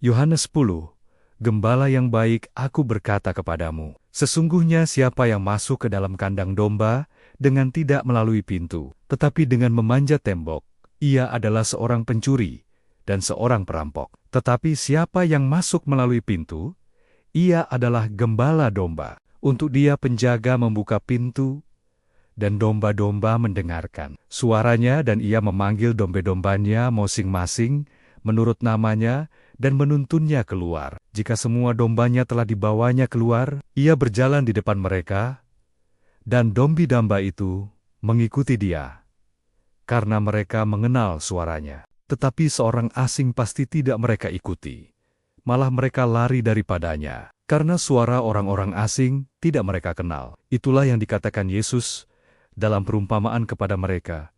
Yohanes 10, Gembala yang baik, aku berkata kepadamu, sesungguhnya siapa yang masuk ke dalam kandang domba dengan tidak melalui pintu, tetapi dengan memanjat tembok, ia adalah seorang pencuri dan seorang perampok. Tetapi siapa yang masuk melalui pintu, ia adalah gembala domba. Untuk dia penjaga membuka pintu, dan domba-domba mendengarkan suaranya, dan ia memanggil domba-dombanya masing-masing menurut namanya dan menuntunnya keluar. Jika semua dombanya telah dibawanya keluar, ia berjalan di depan mereka, dan domba-domba itu mengikuti dia, karena mereka mengenal suaranya. Tetapi seorang asing pasti tidak mereka ikuti, malah mereka lari daripadanya, karena suara orang-orang asing tidak mereka kenal. Itulah yang dikatakan Yesus dalam perumpamaan kepada mereka,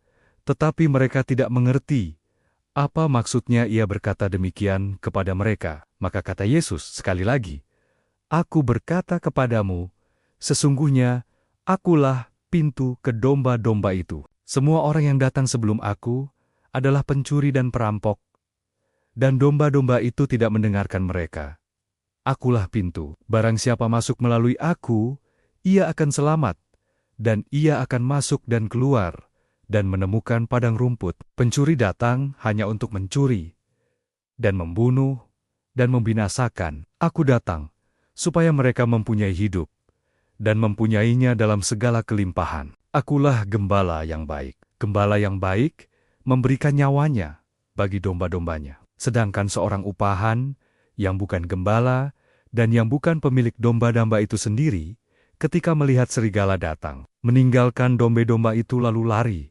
tetapi mereka tidak mengerti apa maksudnya ia berkata demikian kepada mereka. Maka kata Yesus sekali lagi, aku berkata kepadamu, sesungguhnya akulah pintu ke domba-domba itu. Semua orang yang datang sebelum aku adalah pencuri dan perampok, dan domba-domba itu tidak mendengarkan mereka. Akulah pintu. Barang siapa masuk melalui aku, ia akan selamat, dan ia akan masuk dan keluar, dan menemukan padang rumput. Pencuri datang hanya untuk mencuri, dan membunuh, dan membinasakan. Aku datang, supaya mereka mempunyai hidup, dan mempunyainya dalam segala kelimpahan. Akulah gembala yang baik. Gembala yang baik memberikan nyawanya bagi domba-dombanya. Sedangkan seorang upahan yang bukan gembala dan yang bukan pemilik domba-domba itu sendiri, ketika melihat serigala datang, meninggalkan domba-domba itu lalu lari,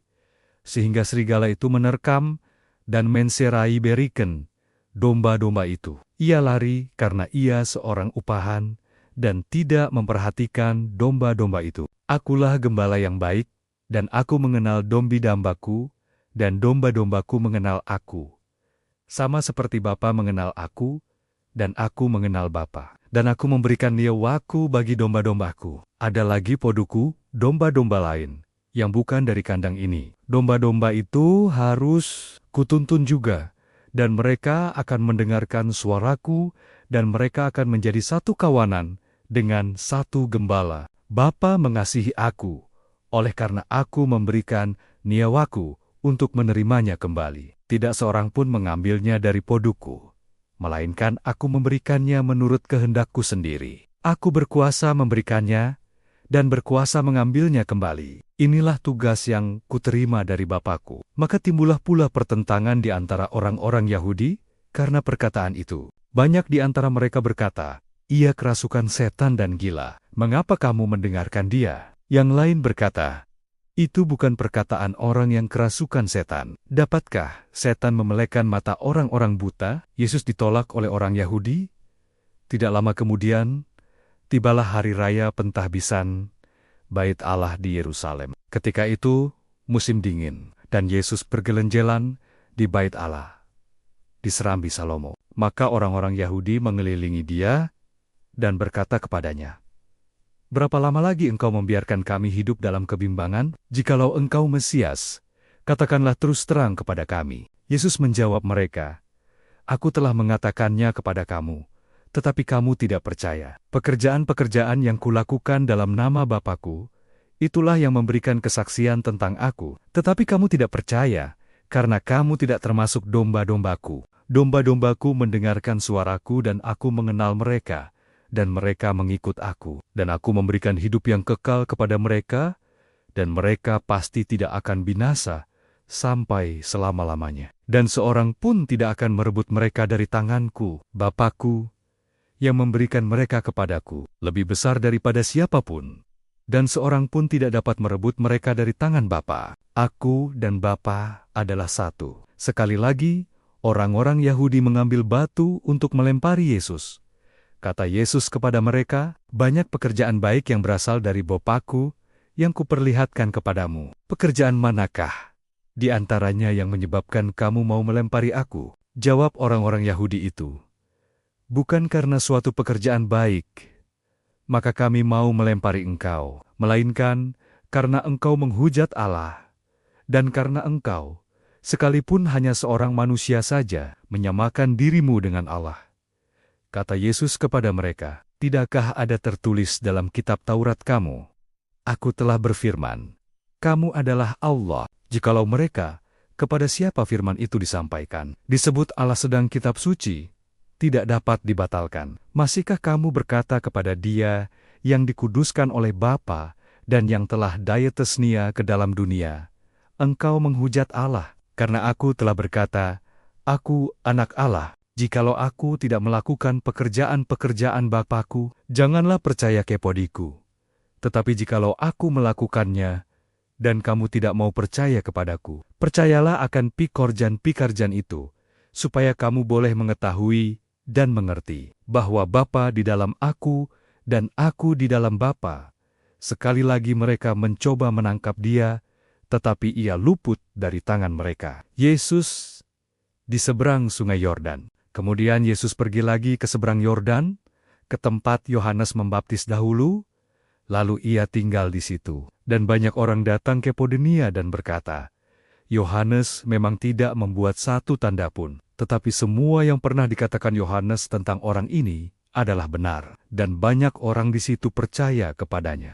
sehingga serigala itu menerkam dan menserai berikan domba-domba itu. Ia lari karena ia seorang upahan dan tidak memperhatikan domba-domba itu. Akulah gembala yang baik, dan aku mengenal domba-dombaku, dan domba-dombaku mengenal aku. Sama seperti Bapa mengenal aku, dan aku mengenal Bapa. Dan aku memberikan nyawaku bagi domba-dombaku. Ada lagi poduku, domba-domba lain, yang bukan dari kandang ini. Domba-domba itu harus kutuntun juga, dan mereka akan mendengarkan suaraku, dan mereka akan menjadi satu kawanan dengan satu gembala. Bapa mengasihi aku, oleh karena aku memberikan nyawaku untuk menerimanya kembali. Tidak seorang pun mengambilnya dari poduku, melainkan aku memberikannya menurut kehendakku sendiri. Aku berkuasa memberikannya, dan berkuasa mengambilnya kembali. Inilah tugas yang kuterima dari Bapakku. Maka timbullah pula pertentangan di antara orang-orang Yahudi karena perkataan itu. Banyak di antara mereka berkata, ia kerasukan setan dan gila. Mengapa kamu mendengarkan dia? Yang lain berkata, itu bukan perkataan orang yang kerasukan setan. Dapatkah setan memelekan mata orang-orang buta? Yesus ditolak oleh orang Yahudi. Tidak lama kemudian, tibalah hari raya pentahbisan Bait Allah di Yerusalem. Ketika itu, musim dingin, dan Yesus bergelenjelan di Bait Allah, di Serambi Salomo. Maka orang-orang Yahudi mengelilingi dia dan berkata kepadanya, berapa lama lagi engkau membiarkan kami hidup dalam kebimbangan? Jikalau engkau Mesias, katakanlah terus terang kepada kami. Yesus menjawab mereka, aku telah mengatakannya kepada kamu, tetapi kamu tidak percaya. Pekerjaan-pekerjaan yang kulakukan dalam nama Bapakku, itulah yang memberikan kesaksian tentang aku. Tetapi kamu tidak percaya, karena kamu tidak termasuk domba-dombaku. Domba-dombaku mendengarkan suaraku dan aku mengenal mereka, dan mereka mengikut aku. Dan aku memberikan hidup yang kekal kepada mereka, dan mereka pasti tidak akan binasa sampai selama-lamanya. Dan seorang pun tidak akan merebut mereka dari tanganku. Bapakku yang memberikan mereka kepadaku lebih besar daripada siapapun, dan seorang pun tidak dapat merebut mereka dari tangan Bapa. Aku dan Bapa adalah satu. Sekali lagi, orang-orang Yahudi mengambil batu untuk melempari Yesus. Kata Yesus kepada mereka, banyak pekerjaan baik yang berasal dari Bapakku yang kuperlihatkan kepadamu. Pekerjaan manakah di antaranya yang menyebabkan kamu mau melempari aku? Jawab orang-orang Yahudi itu, bukan karena suatu pekerjaan baik, maka kami mau melempari engkau, melainkan karena engkau menghujat Allah, dan karena engkau, sekalipun hanya seorang manusia saja, menyamakan dirimu dengan Allah. Kata Yesus kepada mereka, "Tidakkah ada tertulis dalam kitab Taurat kamu? Aku telah berfirman, kamu adalah Allah." Jikalau mereka, kepada siapa firman itu disampaikan, disebut Allah sedang kitab suci, tidak dapat dibatalkan. Masihkah kamu berkata kepada Dia yang dikuduskan oleh Bapa dan yang telah dietesnia ke dalam dunia, engkau menghujat Allah, karena aku telah berkata, aku anak Allah. Jikalau aku tidak melakukan pekerjaan-pekerjaan Bapa-Ku, janganlah percaya kepadaku. Tetapi jikalau aku melakukannya, dan kamu tidak mau percaya kepadaku, percayalah akan pikorjan-pikarjan itu, supaya kamu boleh mengetahui dan mengerti bahwa Bapa di dalam aku dan aku di dalam Bapa. Sekali lagi mereka mencoba menangkap Dia, tetapi Ia luput dari tangan mereka. Yesus di seberang Sungai Yordan. Kemudian Yesus pergi lagi ke seberang Yordan, ke tempat Yohanes membaptis dahulu, lalu Ia tinggal di situ. Dan banyak orang datang ke Podenia dan berkata, Yohanes memang tidak membuat satu tanda pun, tetapi semua yang pernah dikatakan Yohanes tentang orang ini adalah benar, dan banyak orang di situ percaya kepadanya.